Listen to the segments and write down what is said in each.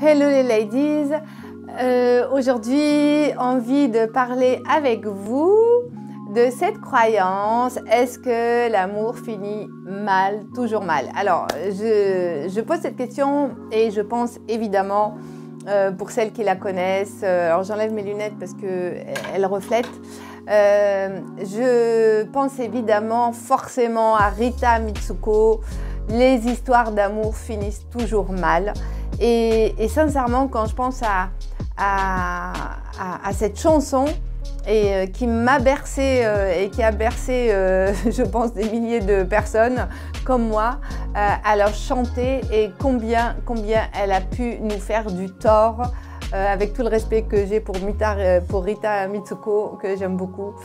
Hello les ladies, aujourd'hui envie de parler avec vous de cette croyance, est-ce que l'amour finit mal, toujours mal? Alors je pose cette question et je pense évidemment pour celles qui la connaissent, alors j'enlève mes lunettes parce qu'elles reflètent, je pense évidemment forcément à Rita Mitsuko. Les histoires d'amour finissent toujours mal. Et sincèrement, quand je pense à cette chanson qui m'a bercée et qui a bercé, je pense, des milliers de personnes comme moi, à leur chanter et combien elle a pu nous faire du tort, avec tout le respect que j'ai pour Rita Mitsuko, que j'aime beaucoup.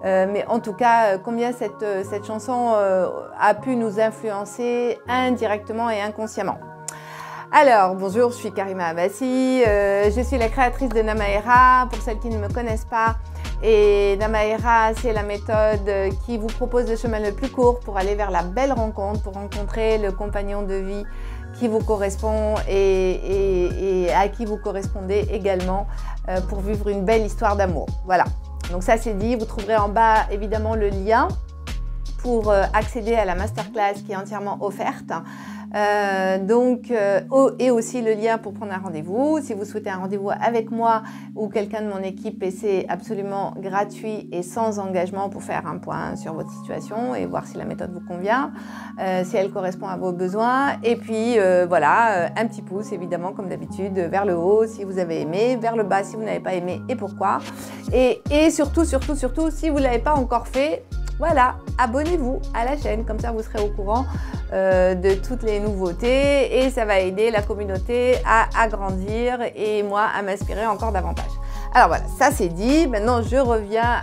Mais en tout cas, combien cette chanson a pu nous influencer indirectement et inconsciemment. Alors, bonjour, je suis Karima Abbasi, je suis la créatrice de Namaera, pour celles qui ne me connaissent pas. Et Namaera, c'est la méthode qui vous propose le chemin le plus court pour aller vers la belle rencontre, pour rencontrer le compagnon de vie qui vous correspond et à qui vous correspondez également pour vivre une belle histoire d'amour. Voilà, donc ça c'est dit, vous trouverez en bas évidemment le lien pour accéder à la masterclass qui est entièrement offerte. Et aussi le lien pour prendre un rendez-vous si vous souhaitez un rendez-vous avec moi ou quelqu'un de mon équipe, et c'est absolument gratuit et sans engagement pour faire un point sur votre situation et voir si la méthode vous convient, si elle correspond à vos besoins. Et puis voilà, un petit pouce évidemment comme d'habitude vers le haut si vous avez aimé, vers le bas si vous n'avez pas aimé et pourquoi. Et surtout si vous ne l'avez pas encore fait, voilà, abonnez-vous à la chaîne, comme ça vous serez au courant de toutes les nouveautés et ça va aider la communauté à agrandir et moi à m'inspirer encore davantage. Alors voilà, ça c'est dit. Maintenant je reviens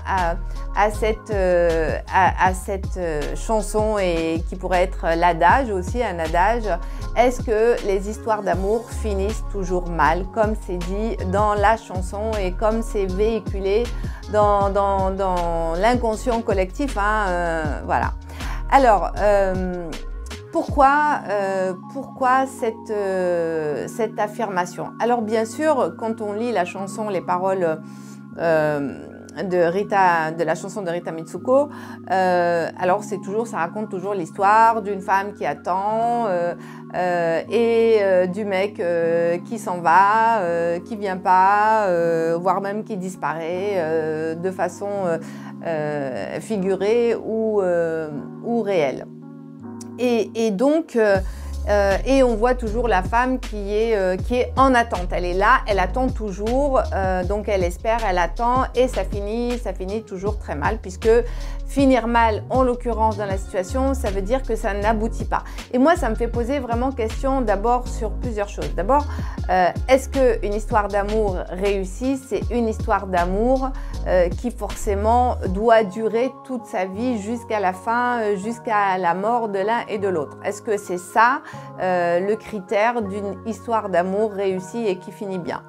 à cette chanson et qui pourrait être l'adage aussi, un adage. Est-ce que les histoires d'amour finissent toujours mal, comme c'est dit dans la chanson et comme c'est véhiculé dans l'inconscient collectif, hein, voilà. Alors, pourquoi cette affirmation? Alors bien sûr, quand on lit la chanson, les paroles de la chanson de Rita Mitsuko, alors ça raconte toujours l'histoire d'une femme qui attend et du mec qui s'en va, qui vient pas, voire même qui disparaît de façon figurée ou réelle. Et donc et on voit toujours la femme qui est en attente. Elle est là, elle attend toujours, donc elle espère, elle attend et ça finit toujours très mal, puisque finir mal, en l'occurrence dans la situation, ça veut dire que ça n'aboutit pas. Et moi, ça me fait poser vraiment question d'abord sur plusieurs choses. D'abord, est-ce qu'une histoire d'amour réussie, c'est une histoire d'amour qui forcément doit durer toute sa vie jusqu'à la fin, jusqu'à la mort de l'un et de l'autre? Est-ce que c'est ça le critère d'une histoire d'amour réussie et qui finit bien?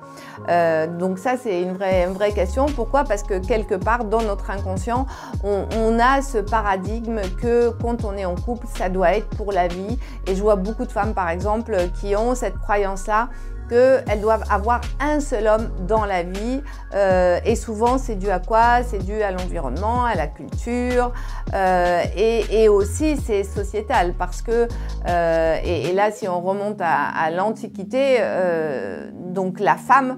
Donc ça, c'est une vraie question. Pourquoi? Parce que quelque part, dans notre inconscient, on a ce paradigme que quand on est en couple, ça doit être pour la vie. Et je vois beaucoup de femmes, par exemple, qui ont cette croyance-là, qu'elles doivent avoir un seul homme dans la vie, et souvent c'est dû à quoi? C'est dû à l'environnement, à la culture, et aussi c'est sociétal, parce que et là si on remonte à l'Antiquité, donc la femme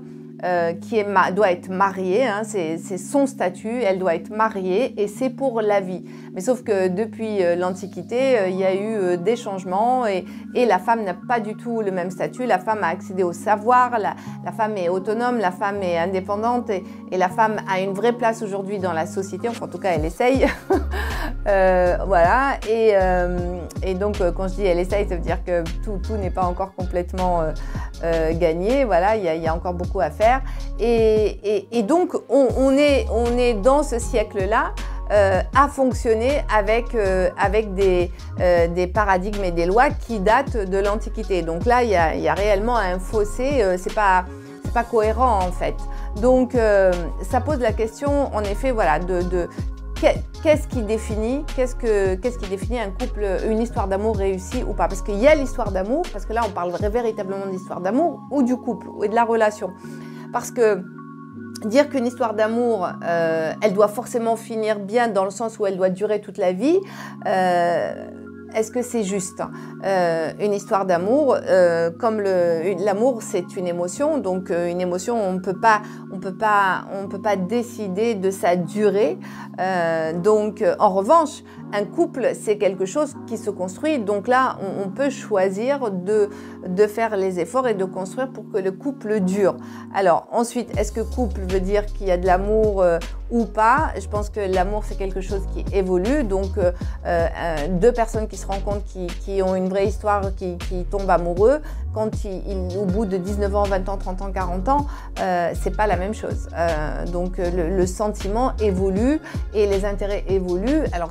doit être mariée, hein, c'est son statut, elle doit être mariée et c'est pour la vie. Mais sauf que depuis l'Antiquité, il y a eu des changements et la femme n'a pas du tout le même statut. La femme a accédé au savoir, la femme est autonome, la femme est indépendante et la femme a une vraie place aujourd'hui dans la société, enfin en tout cas elle essaye. Voilà, et donc quand je dis elle essaye, ça veut dire que tout n'est pas encore complètement gagné, voilà, il y a encore beaucoup à faire. Et donc on est dans ce siècle-là à fonctionner avec des paradigmes et des lois qui datent de l'Antiquité. Donc là, il y a réellement un fossé, c'est pas cohérent en fait. Donc ça pose la question en effet, voilà, qu'est-ce qui définit un couple, une histoire d'amour réussie ou pas? Parce qu'il y a l'histoire d'amour, parce que là on parle véritablement d'histoire d'amour ou du couple et de la relation. Parce que dire qu'une histoire d'amour, elle doit forcément finir bien dans le sens où elle doit durer toute la vie, est-ce que c'est juste? Une histoire d'amour, comme l'amour, c'est une émotion, donc une émotion, on peut pas décider de sa durée. Donc, en revanche, un couple, c'est quelque chose qui se construit. Donc là, on peut choisir de faire les efforts et de construire pour que le couple dure. Alors ensuite, est-ce que couple veut dire qu'il y a de l'amour ou pas? Je pense que l'amour, c'est quelque chose qui évolue. Donc, deux personnes qui se rencontrent, qui ont une vraie histoire, qui tombent amoureux, quand au bout de 19 ans, 20 ans, 30 ans, 40 ans, c'est pas la même chose. Donc, le sentiment évolue et les intérêts évoluent. Alors,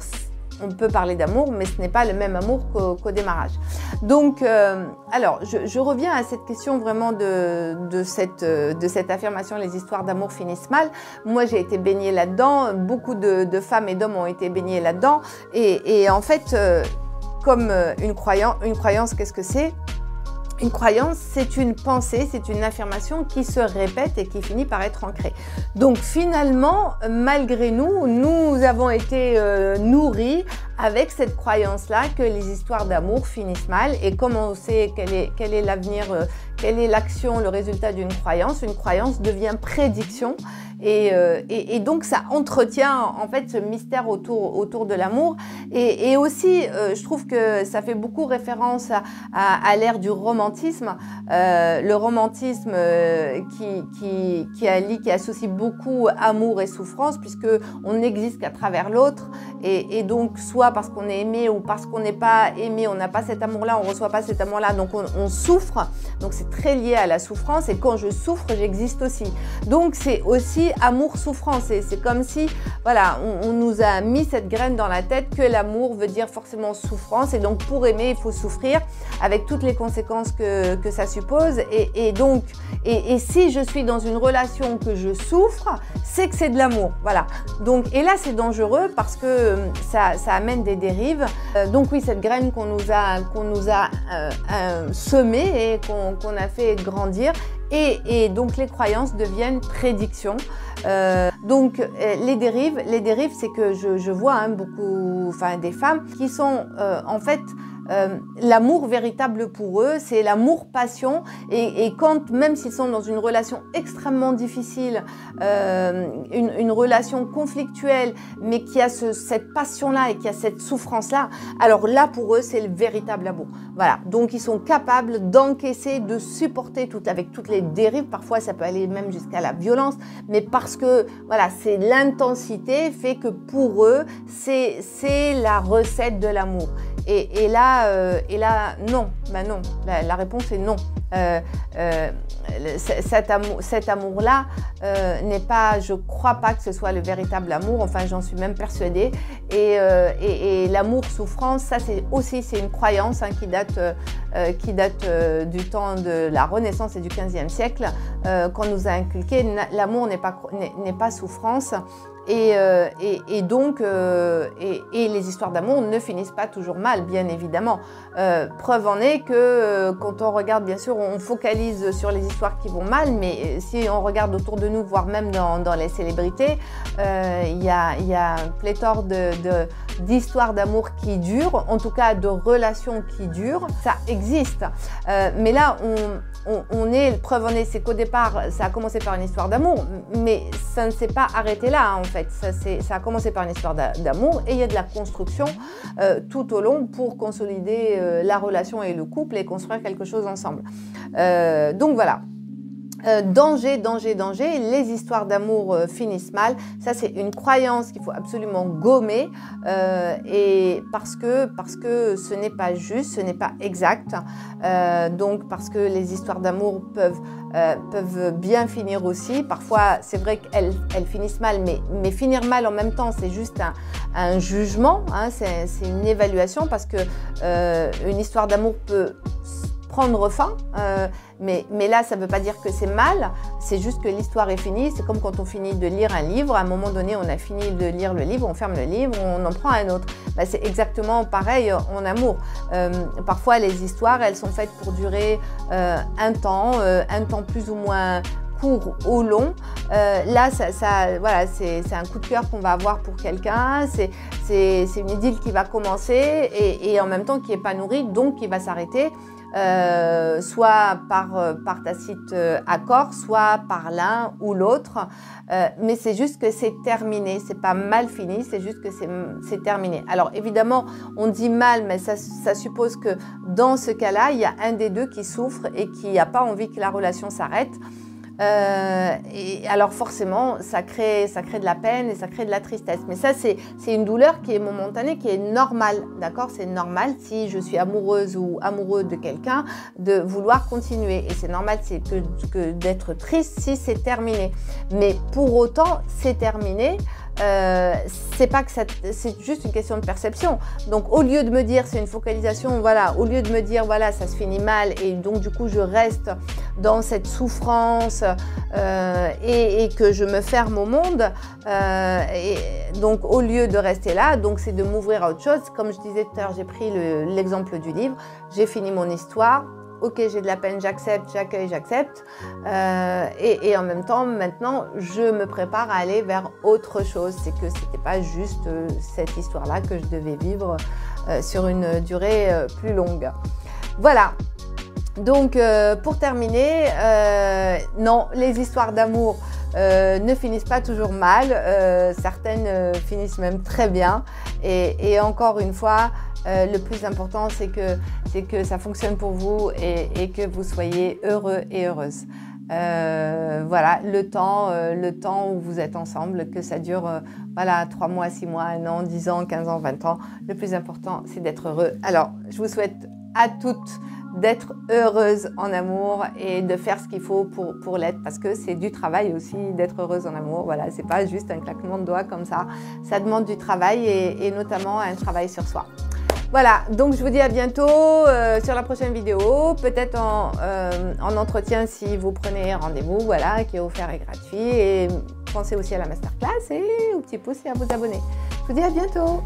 on peut parler d'amour, mais ce n'est pas le même amour qu'au démarrage. Donc, alors, je reviens à cette question vraiment de cette affirmation, les histoires d'amour finissent mal. Moi, j'ai été baignée là-dedans, beaucoup de femmes et d'hommes ont été baignés là-dedans. Et en fait, comme une croyance, qu'est-ce que c'est? Une croyance, c'est une pensée, c'est une affirmation qui se répète et qui finit par être ancrée. Donc finalement, malgré nous, nous avons été nourris avec cette croyance-là que les histoires d'amour finissent mal. Et comme on sait quel est l'avenir, quelle est l'action, le résultat d'une croyance, une croyance devient prédiction. Et donc ça entretient en fait ce mystère autour de l'amour. Et aussi, je trouve que ça fait beaucoup référence à l'ère du romantisme. Le romantisme qui associe beaucoup amour et souffrance, puisque on n'existe qu'à travers l'autre. Et donc, soit parce qu'on est aimé ou parce qu'on n'est pas aimé, on n'a pas cet amour-là, on ne reçoit pas cet amour-là, donc on souffre. Donc c'est très lié à la souffrance. Et quand je souffre, j'existe aussi. Donc c'est aussi amour-souffrance. C'est comme si, voilà, on nous a mis cette graine dans la tête que l'amour veut dire forcément souffrance. Et donc pour aimer, il faut souffrir avec toutes les conséquences que ça suppose. Et si je suis dans une relation que je souffre, c'est que c'est de l'amour. Voilà. Donc, et là, c'est dangereux parce que ça amène des dérives. Donc oui, cette graine qu'on nous a semée et qu'on a fait grandir. Et donc les croyances deviennent prédictions. Donc les dérives, c'est que je vois beaucoup, des femmes qui sont en fait l'amour véritable pour eux, c'est l'amour-passion. Et quand, même s'ils sont dans une relation extrêmement difficile, une relation conflictuelle, mais qui a cette passion-là et qui a cette souffrance-là, alors là, pour eux, c'est le véritable amour. Voilà. Donc, ils sont capables d'encaisser, de supporter avec toutes les dérives. Parfois, ça peut aller même jusqu'à la violence, mais parce que, voilà, c'est l'intensité fait que pour eux, c'est la recette de l'amour. Et là, non. Non. La réponse est non. Cet amour-là n'est pas, je crois pas que ce soit le véritable amour. Enfin, j'en suis même persuadée. Et l'amour-souffrance, ça c'est une croyance qui date du temps de la Renaissance et du XVe siècle, qu'on nous a inculqué. L'amour n'est pas souffrance. Et donc, les histoires d'amour ne finissent pas toujours mal, bien évidemment. Preuve en est que quand on regarde, bien sûr, on focalise sur les histoires qui vont mal, mais si on regarde autour de nous, voire même dans les célébrités, il y a un pléthore d'histoires d'amour qui durent, en tout cas de relations qui durent. Ça existe. Mais là, preuve en est, c'est qu'au départ, ça a commencé par une histoire d'amour, mais ça ne s'est pas arrêté là, en fait. Ça a commencé par une histoire d'amour et il y a de la construction tout au long pour consolider la relation et le couple et construire quelque chose ensemble. Donc voilà. Danger, les histoires d'amour finissent mal. Ça, c'est une croyance qu'il faut absolument gommer et parce que ce n'est pas juste, ce n'est pas exact. Donc, parce que les histoires d'amour peuvent bien finir aussi. Parfois, c'est vrai qu'elles finissent mal, mais finir mal en même temps, c'est juste un jugement. Hein, c'est une évaluation parce que une histoire d'amour peut prendre fin, Mais là, ça ne veut pas dire que c'est mal, c'est juste que l'histoire est finie. C'est comme quand on finit de lire un livre, à un moment donné, on a fini de lire le livre, on ferme le livre, on en prend un autre. Ben, c'est exactement pareil en amour. Parfois, les histoires, elles sont faites pour durer un temps plus ou moins court ou long. Là, voilà, c'est un coup de cœur qu'on va avoir pour quelqu'un, c'est une idylle qui va commencer et en même temps qui n'est pas nourrie, donc qui va s'arrêter. Soit par tacite accord, soit par l'un ou l'autre. Mais c'est juste que c'est terminé, c'est pas mal fini, c'est juste que c'est terminé. Alors évidemment, on dit mal, mais ça suppose que dans ce cas-là, il y a un des deux qui souffre et qui n'a pas envie que la relation s'arrête. Et alors forcément, ça crée de la peine et ça crée de la tristesse. Mais ça, c'est une douleur qui est momentanée, qui est normale, d'accord? C'est normal si je suis amoureuse ou amoureux de quelqu'un de vouloir continuer. Et c'est normal que d'être triste si c'est terminé. Mais pour autant, c'est terminé. C'est pas que c'est juste une question de perception. Donc au lieu de me dire c'est une focalisation, voilà, au lieu de me dire voilà ça se finit mal et donc du coup je reste dans cette souffrance et que je me ferme au monde, et donc au lieu de rester là, donc c'est de m'ouvrir à autre chose. Comme je disais tout à l'heure, j'ai pris l'exemple du livre, j'ai fini mon histoire. Ok, j'ai de la peine, j'accepte, j'accueille, j'accepte. Et en même temps, maintenant, je me prépare à aller vers autre chose. C'est que ce n'était pas juste cette histoire-là que je devais vivre sur une durée plus longue. Voilà. Donc, pour terminer, non, les histoires d'amour ne finissent pas toujours mal. Certaines finissent même très bien. Et encore une fois, le plus important, c'est que ça fonctionne pour vous et que vous soyez heureux et heureuse. Voilà, le temps où vous êtes ensemble, que ça dure voilà, 3 mois, 6 mois, 1 an, 10 ans, 15 ans, 20 ans. Le plus important, c'est d'être heureux. Alors, je vous souhaite à toutes d'être heureuse en amour et de faire ce qu'il faut pour l'être, parce que c'est du travail aussi d'être heureuse en amour. Voilà, c'est pas juste un claquement de doigts comme ça. Ça demande du travail et notamment un travail sur soi. Voilà, donc je vous dis à bientôt sur la prochaine vidéo, peut-être en entretien si vous prenez rendez-vous, voilà, qui est offert et gratuit. Et pensez aussi à la masterclass et au petit pouce et à vous abonner. Je vous dis à bientôt.